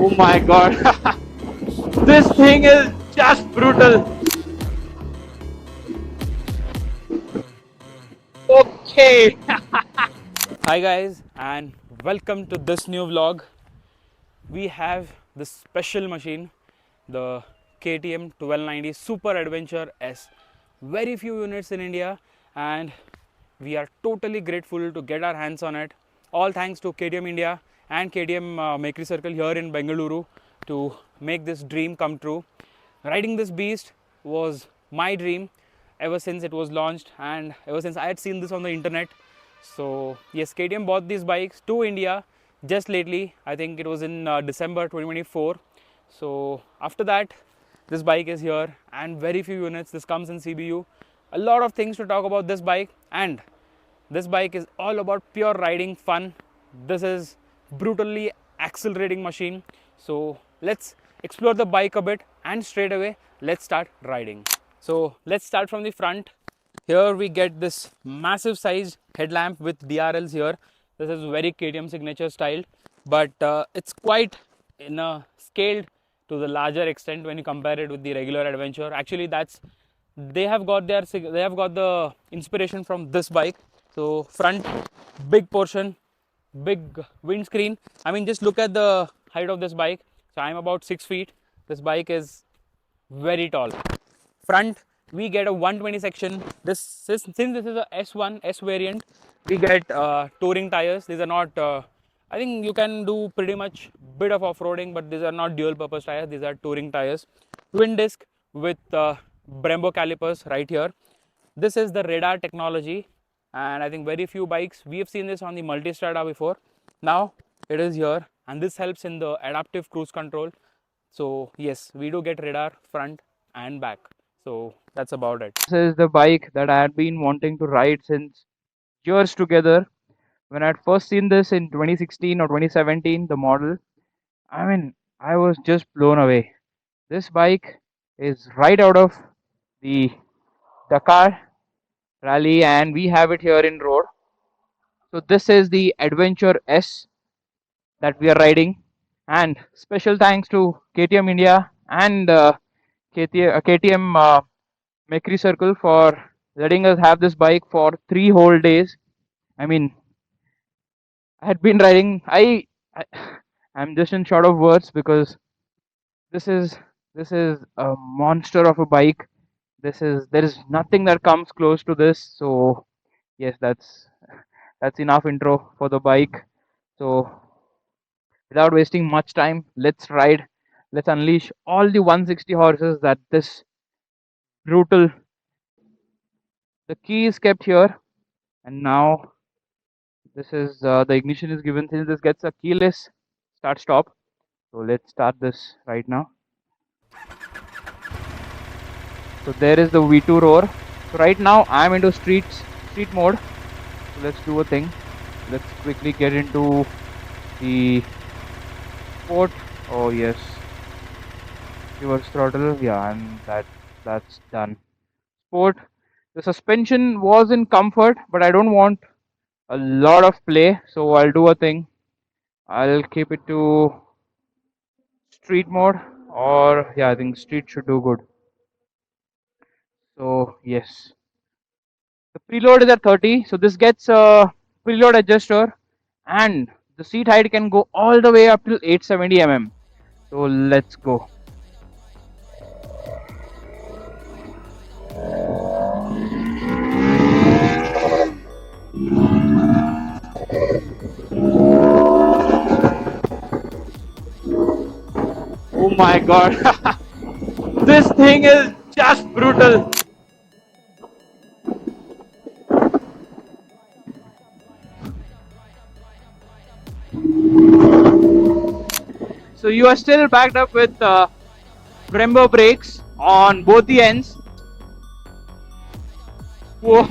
Oh my god. This thing is just brutal. Okay. Hi guys and welcome to this new vlog. We have this special machine, the KTM 1290 Super Adventure S. Very few units in India and we are totally grateful to get our hands on it. All thanks to KTM India and KTM Makery Circle here in Bengaluru to make this dream come true. Riding this beast was my dream ever since it was launched and ever since I had seen this on the internet. So yes, KTM bought these bikes to India just lately. I think it was in December 2024. So after that, this bike is here and very few units. This comes in CBU. A lot of things to talk about this bike, and this bike is all about pure riding fun. This is brutally accelerating machine. So let's explore the bike a bit and straight away let's start riding. So let's start from the front. Here we get this massive sized headlamp with DRLs here. This is very KTM signature style, but it's quite in a scaled to the larger extent when you compare it with the regular Adventure. Actually, they have got the inspiration from this bike. So front, big portion, big windscreen. I mean, just look at the height of this bike. So I'm about 6 feet. This bike is very tall. Front, we get a 120 section. Since this is a S1 S variant, we get touring tires. These are not I think you can do pretty much bit of off-roading, but these are not dual purpose tires. These are touring tires. Twin disc with Brembo calipers right here. This is the radar technology, and I think very few bikes, we have seen this on the Multistrada before. Now it is here, and this helps in the adaptive cruise control. So yes, we do get radar front and back. So that's about it. This is the bike that I had been wanting to ride since years together. When I had first seen this in 2016 or 2017, the model, I mean, I was just blown away. This bike is right out of the Dakar rally, and we have it here in road. So this is the Adventure S that we are riding, and special thanks to KTM India and KTM Makery Circle for letting us have this bike for 3 whole days. I mean, I had been riding. I I'm just in short of words because this is this is a monster of a bike. There is nothing that comes close to this. So yes, that's enough intro for the bike. So without wasting much time, let's ride. Let's unleash all the 160 horses that this brutal. The key is kept here, and now this is the ignition is given. Since this gets a keyless start stop, so let's start this right now. So there is the V2 roar. So right now I'm into street mode. So let's do a thing. Let's quickly get into the sport. Oh yes, reverse throttle. Yeah, and that's done. Sport. The suspension was in comfort, but I don't want a lot of play, so I'll do a thing. I'll keep it to street mode, or yeah, I think street should do good. So yes, the preload is at 30, so this gets a preload adjuster, and the seat height can go all the way up till 870 mm. So let's go. Oh my god, this thing is just brutal. So you are still backed up with Brembo brakes on both the ends. Whoa,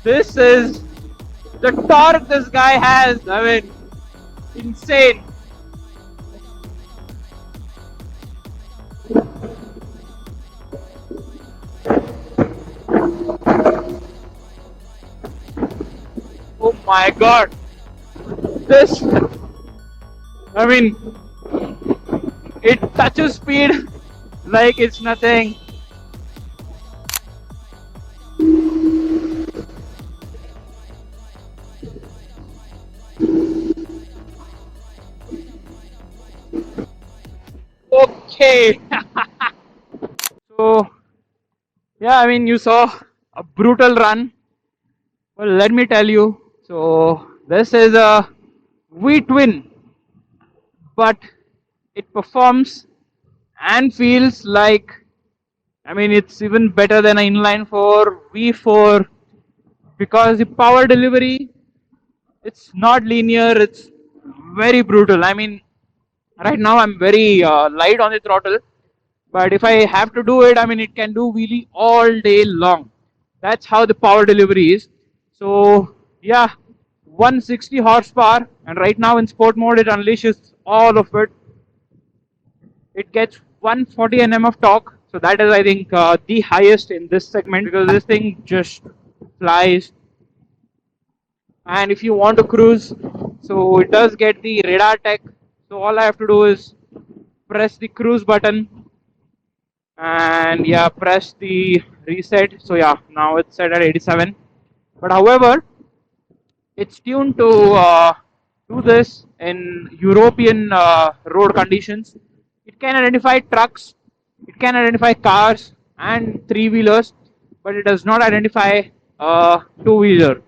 this is the torque this guy has. I mean, insane. Oh my god, this, I mean, It touches speed like it's nothing. Okay. So, yeah, I mean, you saw a brutal run. Well, let me tell you. So, this is a V twin, but it performs and feels like, I mean, it's even better than an inline 4 V4 because the power delivery, it's not linear, it's very brutal. I mean, right now I'm very light on the throttle, but if I have to do it, I mean, it can do wheelie all day long. That's how the power delivery is. So, yeah, 160 horsepower, and right now in sport mode, it unleashes all of it. It gets 140 Nm of torque, so that is, I think, the highest in this segment because this thing just flies. And if you want to cruise, so it does get the radar tech. So all I have to do is press the cruise button and yeah, press the reset. So yeah, now it's set at 87. But however, it's tuned to do this in European road conditions. It can identify trucks, it can identify cars and three wheelers, but it does not identify two wheeler.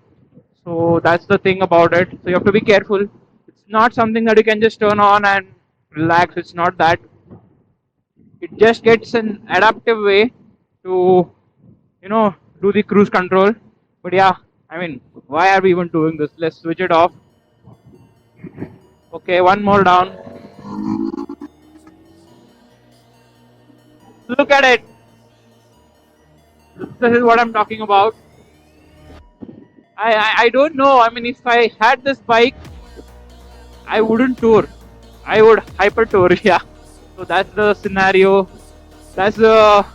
So that's the thing about it. So you have to be careful. It's not something that you can just turn on and relax. It's not that. It just gets an adaptive way to, you know, do the cruise control. But yeah, I mean, why are we even doing this? Let's switch it off. Okay, one more down. Look at it. This is what I'm talking about. I don't know. I mean, if I had this bike, I wouldn't tour. I would hyper tour. Yeah. So that's the scenario. That's the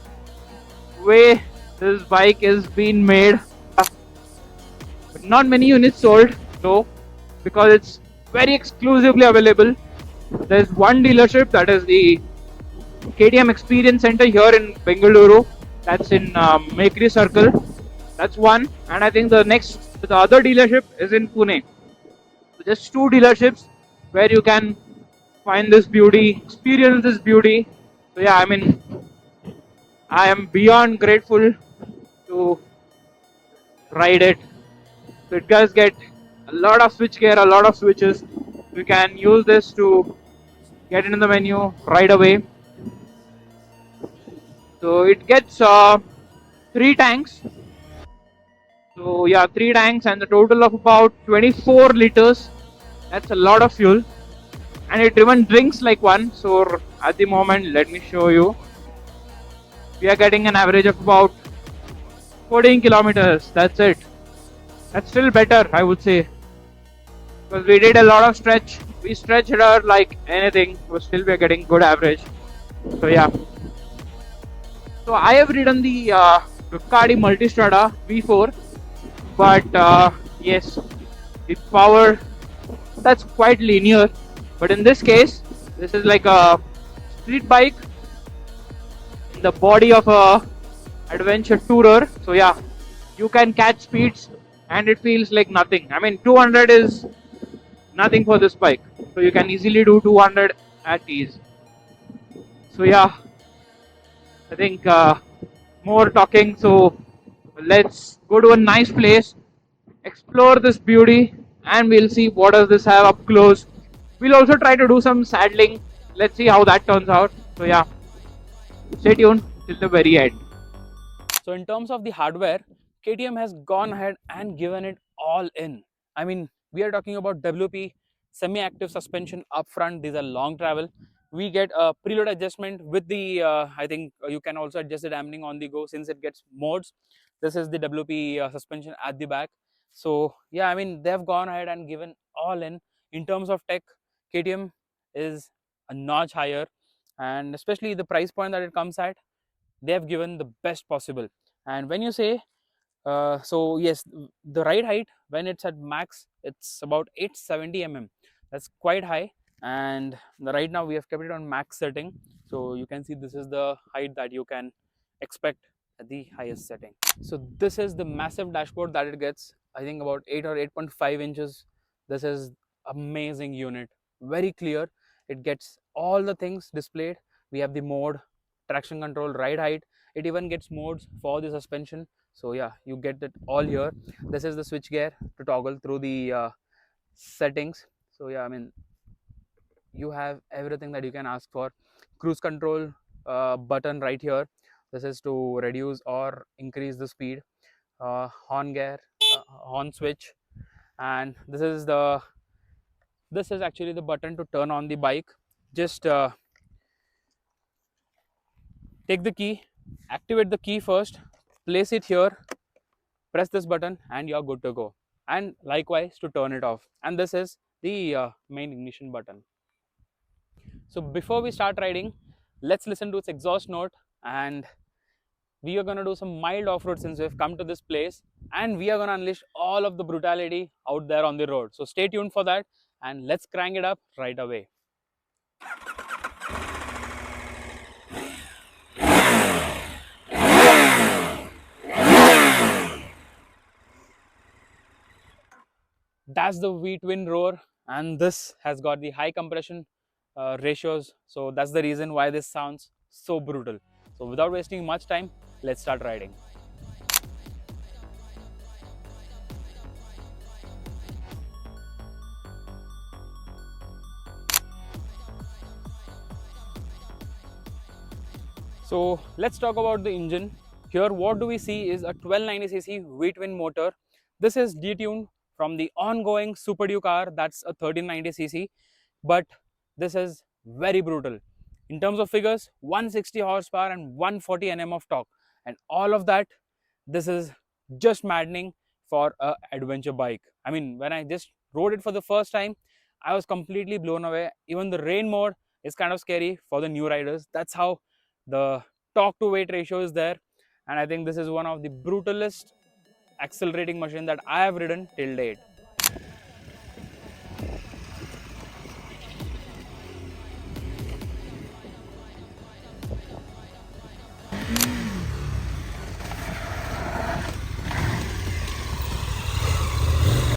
way this bike is being made. But not many units sold though, because it's very exclusively available. There's one dealership, that is the KTM Experience Center here in Bengaluru. That's in Mekri Circle. That's one, and I think the other dealership is in Pune. So just two dealerships where you can find this beauty, experience this beauty. So yeah, I mean, I am beyond grateful to ride it. So it does get a lot of switch gear, a lot of switches. We can use this to get into the menu right away. So it gets three tanks. So yeah, three tanks and the total of about 24 liters. That's a lot of fuel, and it even drinks like one. So at the moment, let me show you. We are getting an average of about 14 kilometers. That's it. That's still better, I would say, because we did a lot of stretch. We stretched her like anything, but still we are getting good average. So yeah. So I have ridden the Ducati Multistrada V4, but yes, the power, that's quite linear. But in this case, this is like a street bike in the body of a adventure tourer. So yeah, you can catch speeds and it feels like nothing. I mean, 200 is nothing for this bike, so you can easily do 200 at ease. So yeah, I think more talking. So let's go to a nice place, explore this beauty, and we'll see what does this have up close. We'll also try to do some saddling. Let's see how that turns out. So yeah, stay tuned till the very end. So in terms of the hardware, KTM has gone ahead and given it all in. I mean, we are talking about WP, semi-active suspension up front. These are long travel. We get a preload adjustment with the, I think you can also adjust the dampening on the go since it gets modes. This is the WP suspension at the back. So yeah, I mean, they have gone ahead and given all in. In terms of tech, KTM is a notch higher, and especially the price point that it comes at, they have given the best possible. And when you say so yes, the ride height when it's at max, it's about 870 mm. That's quite high. and right now we have kept it on max setting, so you can see this is the height that you can expect at the highest setting. So this is the massive dashboard that it gets, I think about 8 or 8.5 inches. This is amazing unit, very clear. It gets all the things displayed. We have the mode, traction control, ride height. It even gets modes for the suspension, so yeah, you get it all here. This is the switch gear to toggle through the settings. So yeah, I mean, you have everything that you can ask for. Cruise control button right here. This is to reduce or increase the speed. Horn gear, horn switch, and this is actually the button to turn on the bike. Just take the key, activate the key first, place it here, press this button, and you're good to go. And likewise to turn it off. And this is the main ignition button. So before we start riding, let's listen to its exhaust note, and we are going to do some mild off-road since we've come to this place, and we are going to unleash all of the brutality out there on the road. So stay tuned for that, and let's crank it up right away. That's the V-twin roar, and this has got the high compression ratios, so that's the reason why this sounds so brutal. So without wasting much time, let's start riding. So let's talk about the engine. Here what do we see is a 1290cc V-twin motor. This is detuned from the ongoing Super Duke R, that's a 1390cc, but this is very brutal. In terms of figures, 160 horsepower and 140 Nm of torque, and all of that, this is just maddening for a adventure bike. I mean, when I just rode it for the first time, I was completely blown away. Even the rain mode is kind of scary for the new riders. That's how the torque to weight ratio is there, and I think this is one of the brutalest accelerating machine that I have ridden till date.